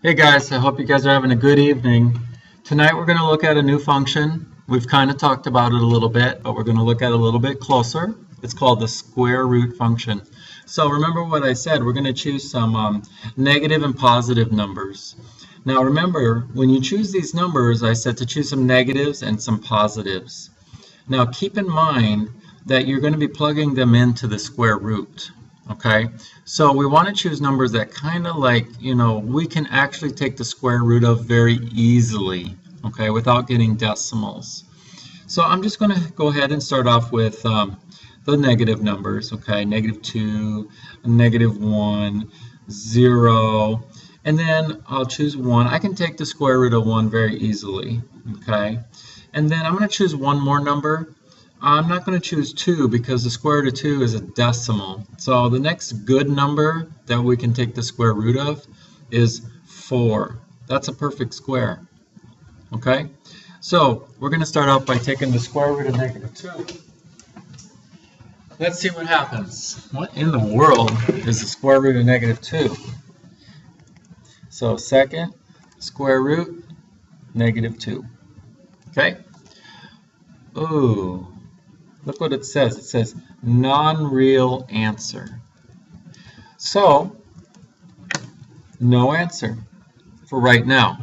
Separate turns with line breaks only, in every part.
Hey guys, I hope you guys are having a good evening. Tonight we're going to look at a new function. We've kind of talked about it a little bit, but we're going to look at it a little bit closer. It's called the square root function. So remember what I said, we're going to choose some negative and positive numbers. Now remember, when you choose these numbers, I said to choose some negatives and some positives. Now keep in mind that you're going to be plugging them into the square root. Okay, so we want to choose numbers that kind of we can actually take the square root of very easily, okay, without getting decimals. So I'm just going to go ahead and start off with the negative numbers, okay, -2, -1, 0, and then I'll choose 1. I can take the square root of 1 very easily, okay, and then I'm going to choose one more number. I'm not going to choose 2 because the square root of 2 is a decimal. So the next good number that we can take the square root of is 4. That's a perfect square. Okay? So we're going to start off by taking the square root of -2. Let's see what happens. What in the world is the square root of -2? So second square root -2. Okay? Ooh. Look what it says. It says non-real answer. So, no answer for right now.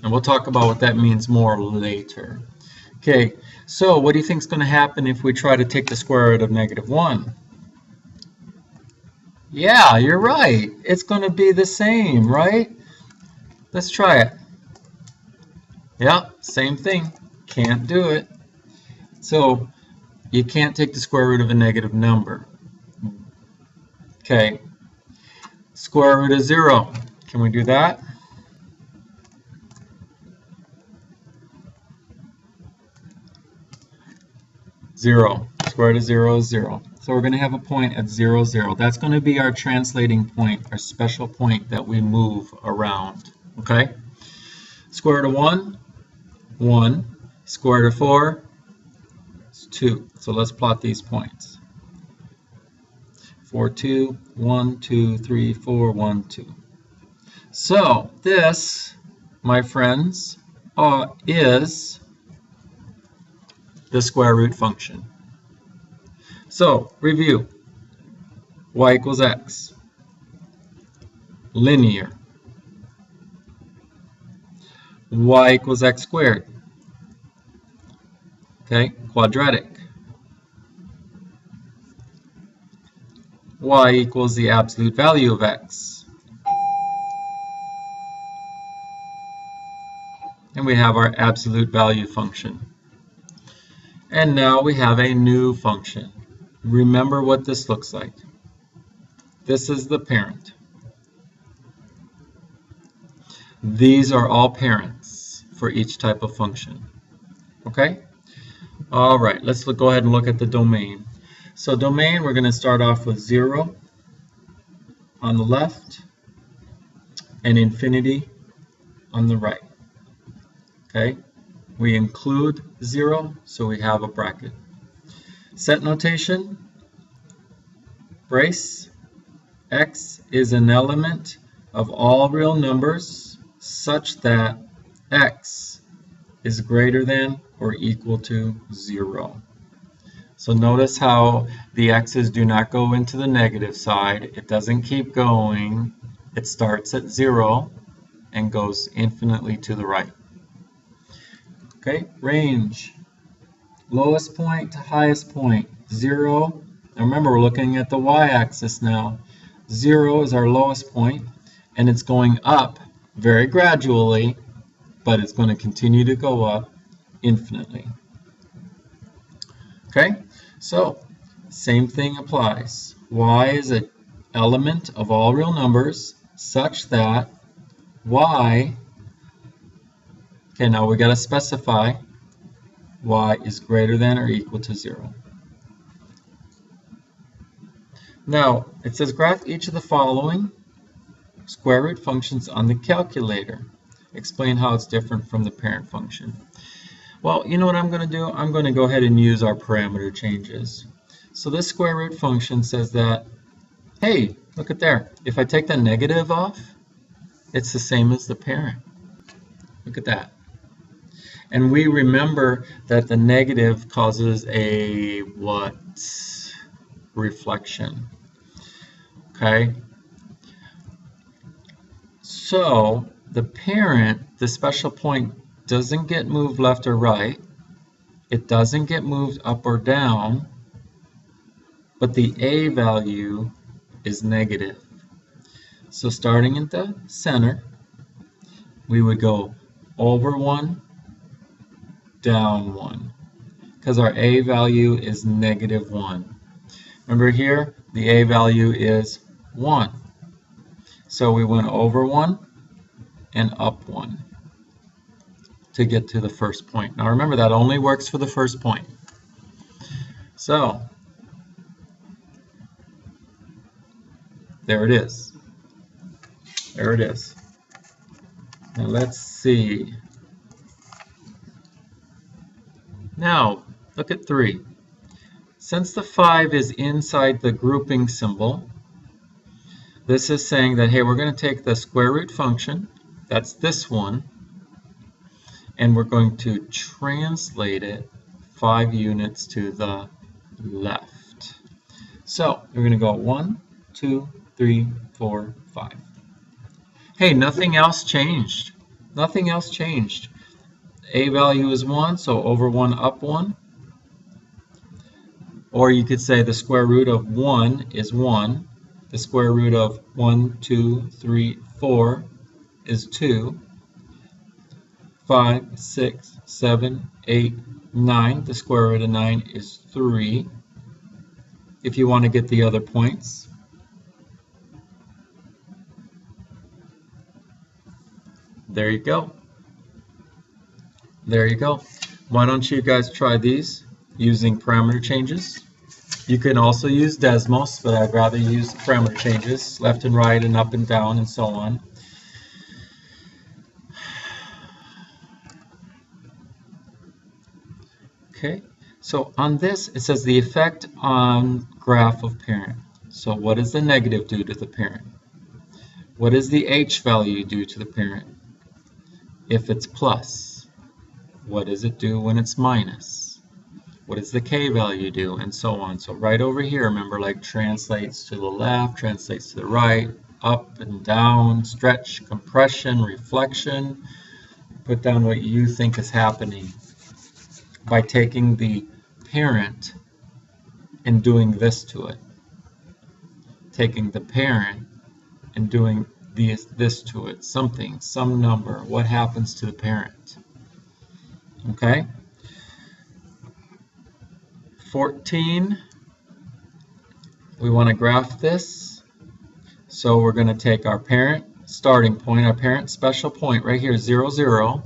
And we'll talk about what that means more later. Okay, so what do you think is going to happen if we try to take the square root of -1? Yeah, you're right. It's going to be the same, right? Let's try it. Yeah, same thing. Can't do it. So, you can't take the square root of a negative number. Okay. Square root of 0. Can we do that? Zero. Square root of 0 is 0. So we're going to have a point at 0, 0. That's going to be our translating point, our special point that we move around. Okay? Square root of 1, 1. Square root of 4, 2. So let's plot these points. 4, 2, 1, 2, 3, 4, 1, 2. So this, my friends, is the square root function. So review. Y equals x. Linear. Y equals x squared. Okay, quadratic. Y equals the absolute value of x. And we have our absolute value function. And now we have a new function. Remember what this looks like. This is the parent. These are all parents for each type of function. Okay? All right, let's go ahead and look at the domain. So domain, we're going to start off with 0 on the left and infinity on the right. Okay, we include 0, so we have a bracket. Set notation, brace, x is an element of all real numbers such that x is greater than or equal to 0. So notice how the x's do not go into the negative side. It doesn't keep going. It starts at 0 and goes infinitely to the right. Okay, range. Lowest point to highest point, 0. Now remember, we're looking at the y-axis now. 0 is our lowest point, and it's going up very gradually, but it's going to continue to go up infinitely. Okay, so same thing applies. Y is an element of all real numbers such that y, okay, now we got to specify y is greater than or equal to 0. Now, it says graph each of the following square root functions on the calculator. Explain how it's different from the parent function. Well, you know what I'm going to do? I'm going to go ahead and use our parameter changes. So this square root function says that, hey, look at there. If I take the negative off, It's the same as the parent. Look at that. And we remember that the negative causes a what? Reflection. Okay? So the parent, the special point, doesn't get moved left or right. It doesn't get moved up or down. But the A value is negative. So starting at the center, we would go over 1, down 1, because our A value is negative 1. Remember here, the A value is 1. So we went over 1 and up 1 to get to the first point. Now remember, that only works for the first point. So there it is. There it is. Now let's see. Now look at 3. Since the 5 is inside the grouping symbol, this is saying that, hey, we're going to take the square root function, that's this one, and we're going to translate it 5 units to the left. So we're going to go 1, 2, 3, 4, 5. Hey, nothing else changed. Nothing else changed. A value is 1, so over 1, up 1. Or you could say the square root of 1 is 1. The square root of 1, 2, 3, 4 is 2. 5, 6, 7, 8, 9. The square root of 9 is 3. If you want to get the other points. There you go. There you go. Why don't you guys try these using parameter changes? You can also use Desmos, but I'd rather use parameter changes, left and right and up and down and so on. Okay, so on this it says the effect on graph of parent. So what does the negative do to the parent? What does the H value do to the parent? If it's plus, what does it do when it's minus? What does the K value do? And so on. So right over here, remember, like translates to the left, translates to the right, up and down, stretch, compression, reflection. Put down what you think is happening by taking the parent and doing this to it. Taking the parent and doing this to it, something, some number, what happens to the parent. Okay? 14, we want to graph this. So we're going to take our parent starting point, our parent special point right here, 0, 0.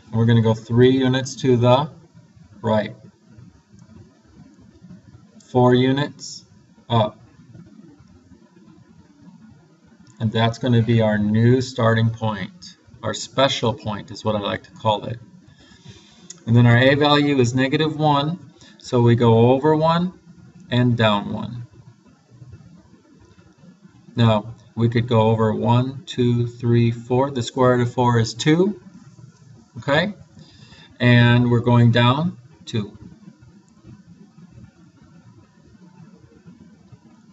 And we're going to go 3 units to the right. 4 units up. And that's going to be our new starting point. Our special point is what I like to call it. And then our A value is negative 1. So we go over 1 and down 1. Now, we could go over 1, 2, 3, 4. The square root of 4 is 2. Okay? And we're going down 2.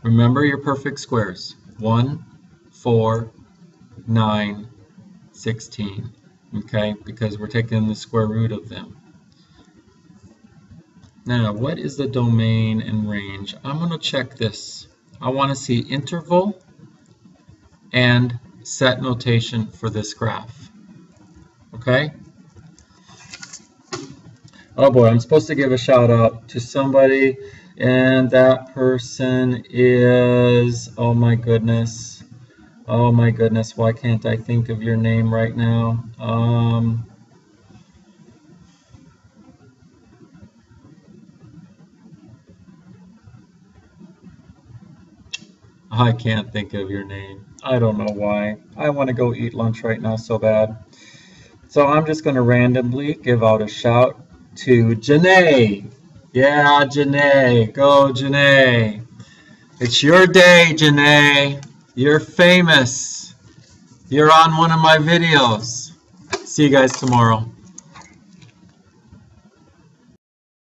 Remember your perfect squares. 1, 4, 9, 16. Okay? Because we're taking the square root of them. Now, what is the domain and range? I'm going to check this. I want to see interval and set notation for this graph. Okay? Oh boy, I'm supposed to give a shout out to somebody, and that person is, oh my goodness, why can't I think of your name right now? I can't think of your name. I don't know why. I want to go eat lunch right now so bad. So I'm just going to randomly give out a shout to Janae. Yeah, Janae. Go, Janae. It's your day, Janae. You're famous. You're on one of my videos. See you guys tomorrow.